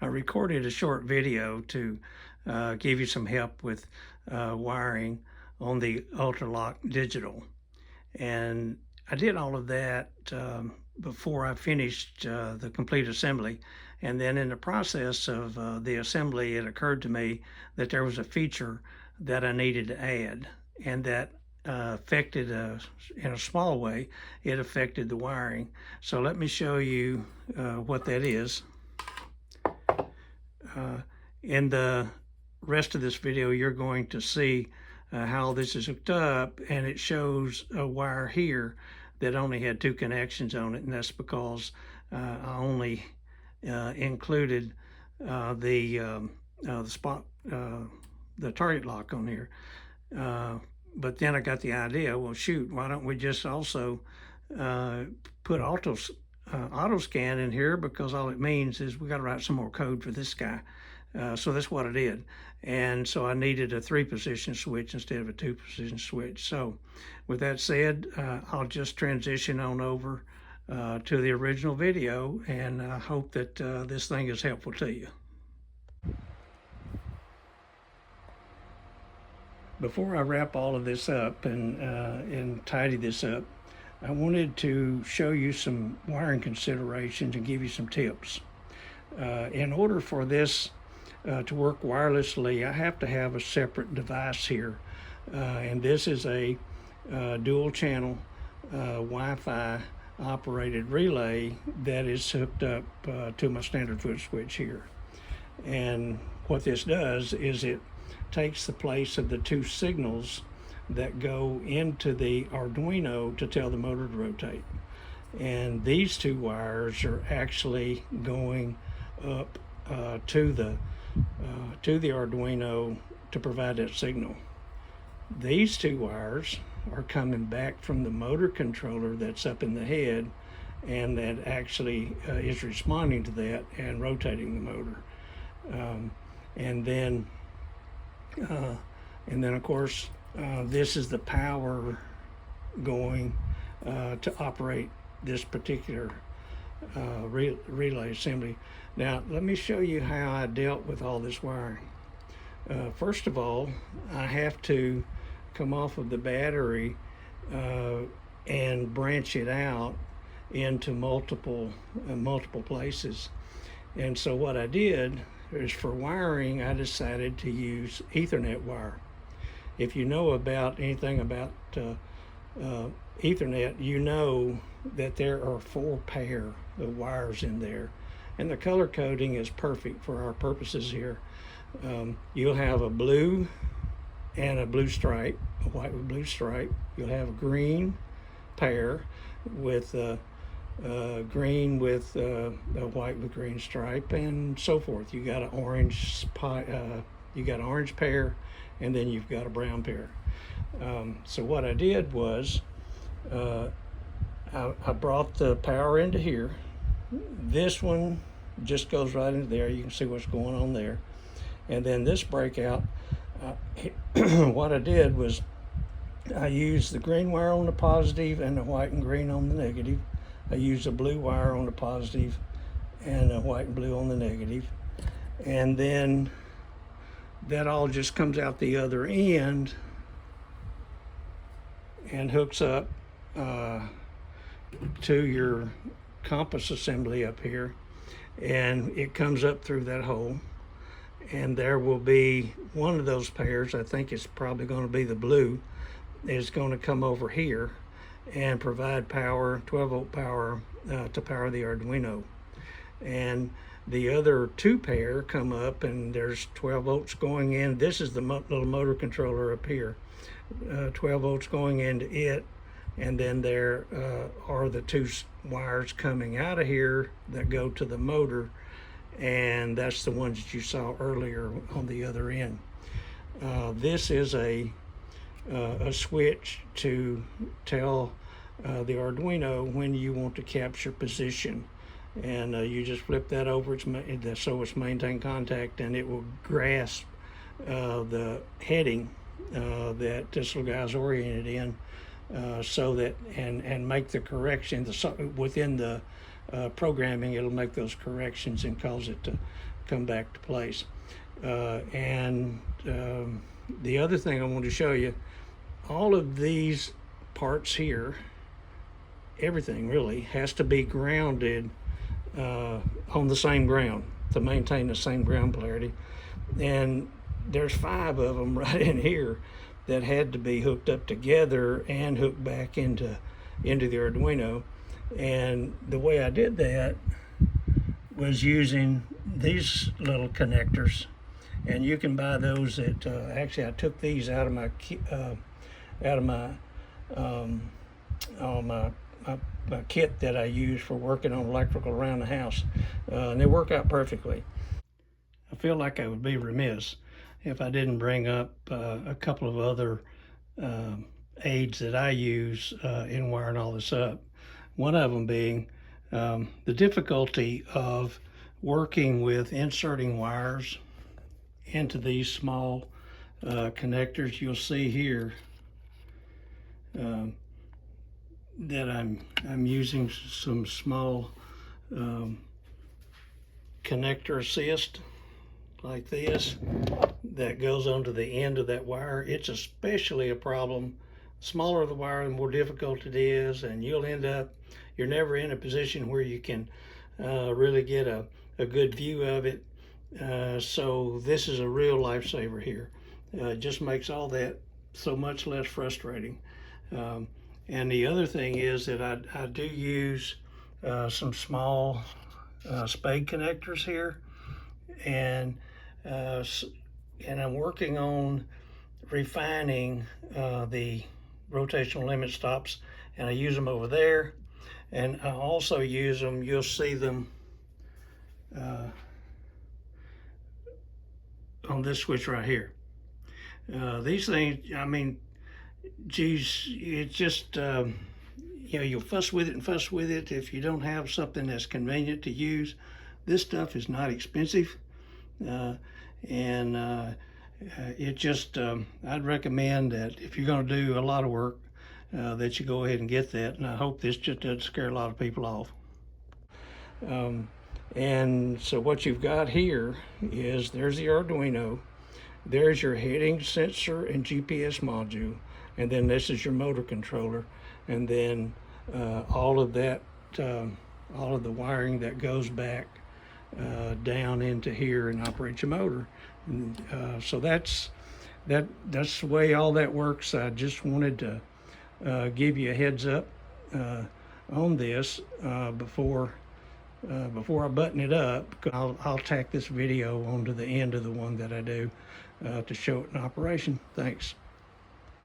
I recorded a short video to give you some help with wiring on the UltraLock Digital. And I did all of that before I finished the complete assembly. And then in the process of the assembly, it occurred to me that there was a feature that I needed to add, and that affected, in a small way, it affected the wiring. So let me show you what that is. In the rest of this video, you're going to see how this is hooked up, and it shows a wire here that only had 2 connections on it, and that's because I only included the target lock on here. But then I got the idea, well, shoot, why don't we just also put auto scan in here, because all it means is we got to write some more code for this guy. So that's what I did. And so I needed a 3-position switch instead of a 2-position switch. So with that said, I'll just transition on over to the original video, and I hope that this thing is helpful to you. Before I wrap all of this up and tidy this up, I wanted to show you some wiring considerations and give you some tips. In order for this to work wirelessly, I have to have a separate device here. And this is a dual channel Wi-Fi operated relay that is hooked up to my standard foot switch here. And what this does is it takes the place of the 2 signals that go into the Arduino to tell the motor to rotate. And these 2 wires are actually going up to the Arduino to provide that signal. These 2 wires are coming back from the motor controller that's up in the head, and that actually is responding to that and rotating the motor. And then of course this is the power going to operate this particular relay assembly. Now let me show you how I dealt with all this wiring. First of all, I have to come off of the battery and branch it out into multiple places. And so what I did is, for wiring, I decided to use Ethernet wire. If you know about anything about Ethernet, you know that there are 4 pair of wires in there, and the color coding is perfect for our purposes here. You'll have a blue and a blue stripe, a white with blue stripe. You'll have a green pair with green with a white with green stripe, and so forth. You got an orange orange pair, and then you've got a brown pair. So what I did was I brought the power into here. This one just goes right into there. You can see what's going on there. And then this breakout, what I did was I used the green wire on the positive and the white and green on the negative. I used a blue wire on the positive and a white and blue on the negative. And then that all just comes out the other end and hooks up to your compass assembly up here. And it comes up through that hole. And there will be one of those pairs, I think it's probably going to be the blue, is going to come over here and provide power, 12-volt power, to power the Arduino. And the other 2 pair come up, and there's 12 volts going in. This is the little motor controller up here. 12 volts going into it, and then there are the 2 wires coming out of here that go to the motor, and that's the ones that you saw earlier on the other end. This is a switch to tell the Arduino when you want to capture position, and you just flip that over so it's maintain contact, and it will grasp the heading that this little guy's oriented in, so that and make the correction within the programming, it'll make those corrections and cause it to come back to place. And the other thing I want to show you, all of these parts here, everything really has to be grounded on the same ground to maintain the same ground polarity. And there's 5 of them right in here that had to be hooked up together and hooked back into the Arduino. And the way I did that was using these little connectors, and you can buy those at actually I took these out of my my kit that I use for working on electrical around the house, and they work out perfectly. I feel like I would be remiss if I didn't bring up a couple of other aids that I use in wiring all this up. One of them being the difficulty of working with inserting wires into these small connectors. You'll see here that I'm using some small connector assist like this that goes onto the end of that wire. It's especially a problem. Smaller the wire, the more difficult it is, and you're never in a position where you can really get a good view of it. So this is a real lifesaver here. It just makes all that so much less frustrating. And the other thing is that I do use some small spade connectors here, and I'm working on refining the rotational limit stops, and I use them over there, and I also use them, you'll see them on this switch right here. These things, I mean, geez, it's just you'll fuss with it if you don't have something that's convenient to use. This stuff is not expensive, and it just I'd recommend that if you're going to do a lot of work, that you go ahead and get that. And I hope this just doesn't scare a lot of people off. And so what you've got here is there's the Arduino, there's your heading sensor and GPS module, and then this is your motor controller, and then all of that, all of the wiring that goes back down into here and operates your motor. And, so that's the way all that works. I just wanted to give you a heads up on this before I button it up. I'll tack this video onto the end of the one that I do to show it in operation. Thanks.